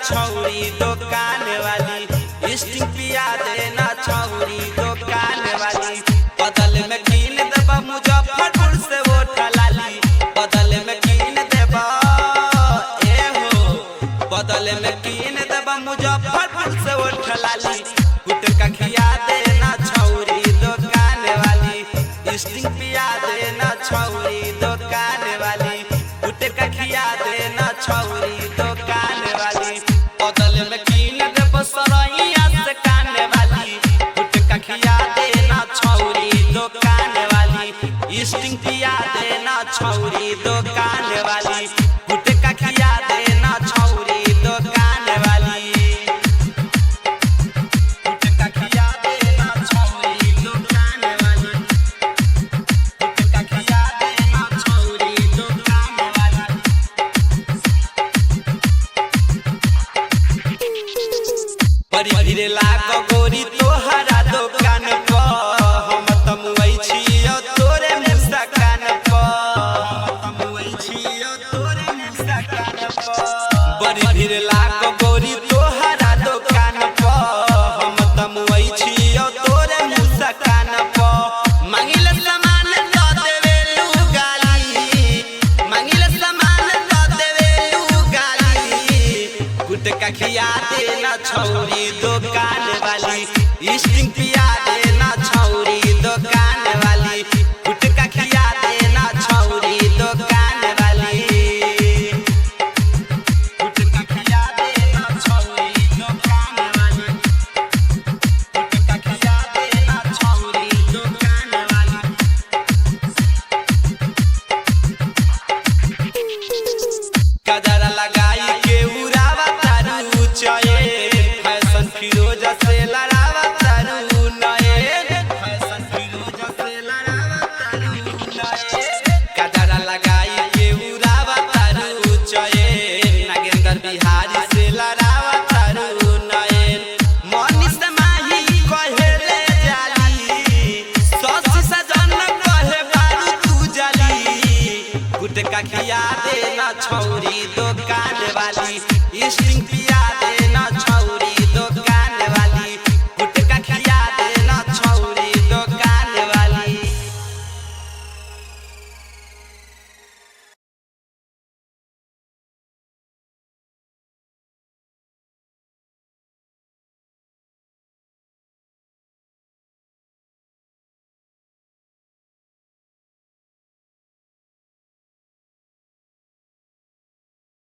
छौरी दुकान वाली, स्टिंग पिया देना छौरी दुकान वाली। बदल में कीन देबा मुजफ्फरपुर से वो ठलाली, बदल में कीन देबा ए हो, बदल में कीन देबा मुजफ्फरपुर से वो ठलाली। गुटका खिया देना छौरी दुकान वाली, स्टिंग पिया देना छौरी दुकान वाली, गुटका खिया देना छौरी दुकान वाली। बदल में कीन देबा सरैया से कान वाली, गुटका खिया देना छौरी दुकान वाली, स्टिंग पिया देना छौरी दुकान वाली, गुटका खिया देना छौरी दुकान वाली, गुटका खिया देना छौरी दुकान वाली, गुटका खिया देना छौरी दुकान वाली। बड़ी भीड़ लागो गोरी तोहरा दुकान पर, हम तमुई छियो तोरे मुस्कान पर, हम तमुई छियो तोरे मुस्कान पर। बड़ी भीड़ लागो गोरी तोहरा दुकान पर, हम तमुई छियो तोरे मुस्कान पर। मांगिल सामान द देवे लू गाली, मांगिल सामान द देवे लू गाली, गुटका खिया देना छौरी दुकान वाली, स्टिंग पिया देना छौरी दुकान वाली, गुटका खिया देना छौरी दुकान वाली, गुटका खिया देना छौरी दुकान वाली, गुटका खिया देना छौरी दुकान वाली। कजरा लगाई के उड़ावा तारू चैन, फैशन फिरोजा से लड़ावा तारू नयन, फैशन फिरोजा से लड़ावा तारू नयन। कजरा लगाई के उड़ावा तारू चैन, नागेंद्र बिहारी से लड़ावा तारू नयन। मनीष माही कहेले जाली, सस सजन कहे बारू तू जाली, गुटका खिया देना छौरी दो